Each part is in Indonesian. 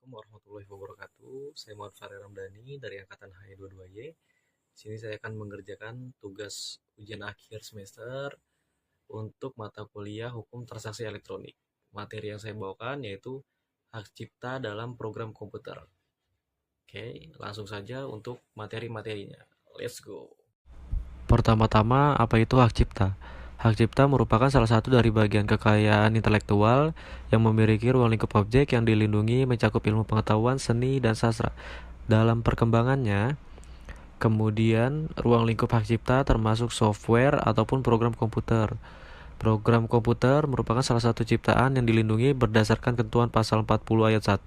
Assalamualaikum warahmatullahi wabarakatuh. Saya Muhammad Farel Ramdhani dari angkatan HI22Y. Di sini saya akan mengerjakan tugas ujian akhir semester untuk mata kuliah Hukum Transaksi Elektronik. Materi yang saya bawakan yaitu hak cipta dalam program komputer. Oke, langsung saja untuk materi-materinya. Let's go. Pertama-tama, apa itu hak cipta? Hak cipta merupakan salah satu dari bagian kekayaan intelektual yang memiliki ruang lingkup objek yang dilindungi mencakup ilmu pengetahuan, seni, dan sastra. Dalam perkembangannya, kemudian ruang lingkup hak cipta termasuk software ataupun program komputer. Program komputer merupakan salah satu ciptaan yang dilindungi berdasarkan ketentuan pasal 40 ayat 1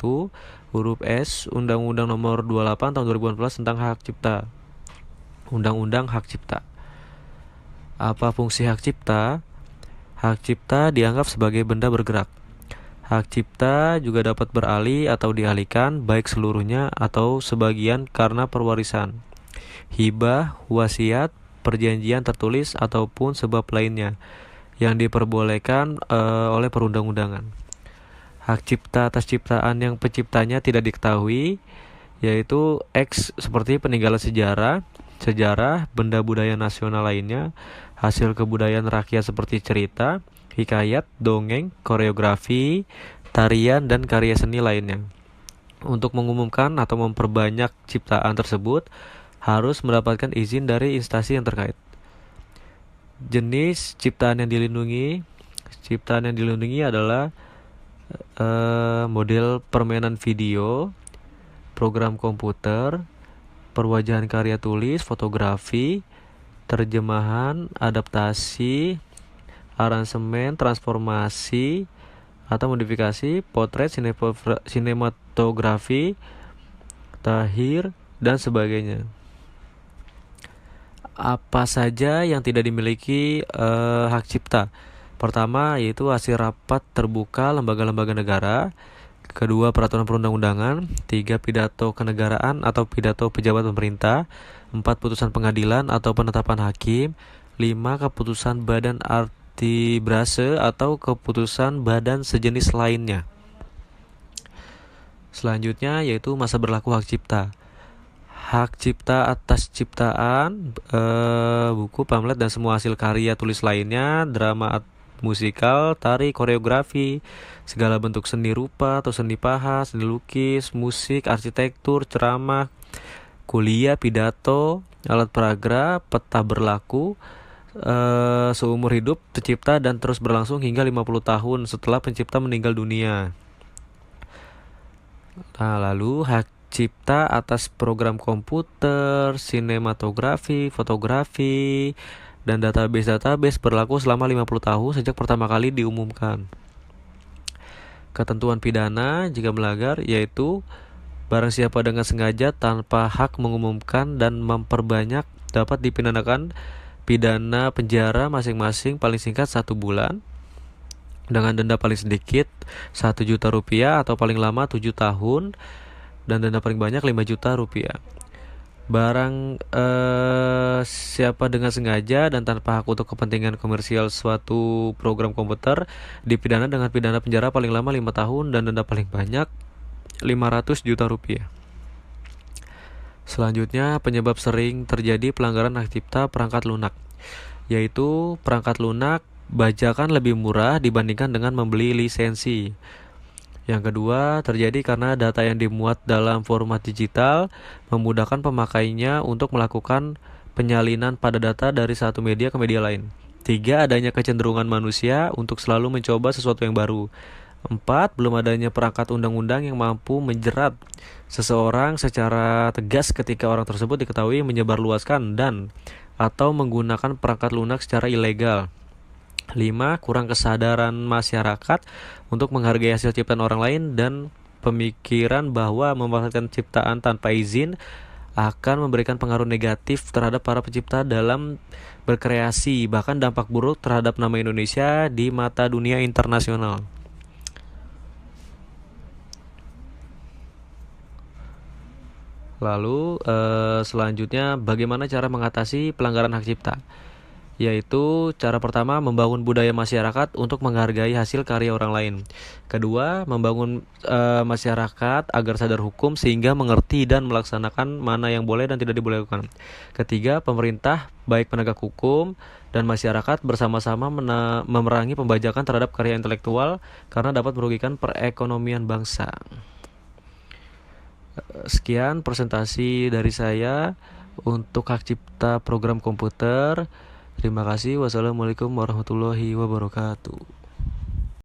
huruf S Undang-Undang Nomor 28 Tahun 2018 tentang Hak Cipta. Undang-Undang Hak Cipta. Apa fungsi hak cipta? Hak cipta dianggap sebagai benda bergerak. Hak cipta juga dapat beralih atau dialihkan baik seluruhnya atau sebagian karena perwarisan, hibah, wasiat, perjanjian tertulis ataupun sebab lainnya yang diperbolehkan oleh perundang-undangan. Hak cipta atas ciptaan yang penciptanya tidak diketahui yaitu X seperti peninggalan sejarah, benda budaya nasional lainnya, hasil kebudayaan rakyat seperti cerita, hikayat, dongeng, koreografi, tarian, dan karya seni lainnya. Untuk mengumumkan atau memperbanyak ciptaan tersebut, harus mendapatkan izin dari instansi yang terkait. Jenis ciptaan yang dilindungi adalah model permainan video, program komputer, perwajahan karya tulis, fotografi, terjemahan, adaptasi, aransemen, transformasi atau modifikasi, potret, sinematografi, tahir, dan sebagainya. Apa saja yang tidak dimiliki hak cipta? Pertama yaitu hasil rapat terbuka lembaga-lembaga negara. Kedua, peraturan perundang-undangan. Tiga, pidato kenegaraan atau pidato pejabat pemerintah. Empat, putusan pengadilan atau penetapan hakim. Lima, keputusan badan arbitrase atau keputusan badan sejenis lainnya. Selanjutnya yaitu masa berlaku hak cipta. Hak cipta atas ciptaan, buku, pamflet, dan semua hasil karya tulis lainnya, drama, musikal, tari, koreografi, segala bentuk seni rupa atau seni paha, seni lukis, musik, arsitektur, ceramah, kuliah, pidato, alat peraga, peta berlaku, seumur hidup tercipta dan terus berlangsung hingga 50 tahun setelah pencipta meninggal dunia. Nah, lalu hak cipta atas program komputer, sinematografi, fotografi, dan database berlaku selama 50 tahun sejak pertama kali diumumkan. Ketentuan pidana jika melanggar yaitu barang siapa dengan sengaja tanpa hak mengumumkan dan memperbanyak dapat dipidanakan pidana penjara masing-masing paling singkat 1 bulan dengan denda paling sedikit 1 juta rupiah atau paling lama 7 tahun dan denda paling banyak 5 juta rupiah. Barang siapa dengan sengaja dan tanpa hak untuk kepentingan komersial suatu program komputer dipidana dengan pidana penjara paling lama 5 tahun dan denda paling banyak 500 juta rupiah. Selanjutnya, penyebab sering terjadi pelanggaran hak cipta perangkat lunak, yaitu perangkat lunak bajakan lebih murah dibandingkan dengan membeli lisensi. Yang kedua, terjadi karena data yang dimuat dalam format digital memudahkan pemakainya untuk melakukan penyalinan pada data dari satu media ke media lain. Tiga, adanya kecenderungan manusia untuk selalu mencoba sesuatu yang baru. Empat, belum adanya perangkat undang-undang yang mampu menjerat seseorang secara tegas ketika orang tersebut diketahui menyebarluaskan dan atau menggunakan perangkat lunak secara ilegal. 5. Kurang kesadaran masyarakat untuk menghargai hasil ciptaan orang lain dan pemikiran bahwa memanfaatkan ciptaan tanpa izin akan memberikan pengaruh negatif terhadap para pencipta dalam berkreasi, bahkan dampak buruk terhadap nama Indonesia di mata dunia internasional. Lalu selanjutnya bagaimana cara mengatasi pelanggaran hak cipta? yaitu cara pertama membangun budaya masyarakat untuk menghargai hasil karya orang lain. Kedua, membangun masyarakat agar sadar hukum sehingga mengerti dan melaksanakan mana yang boleh dan tidak dibolehkan. Ketiga, pemerintah baik penegak hukum dan masyarakat bersama-sama memerangi pembajakan terhadap karya intelektual karena dapat merugikan perekonomian bangsa. Sekian presentasi dari saya untuk hak cipta program komputer. Terima kasih. Wassalamualaikum warahmatullahi wabarakatuh.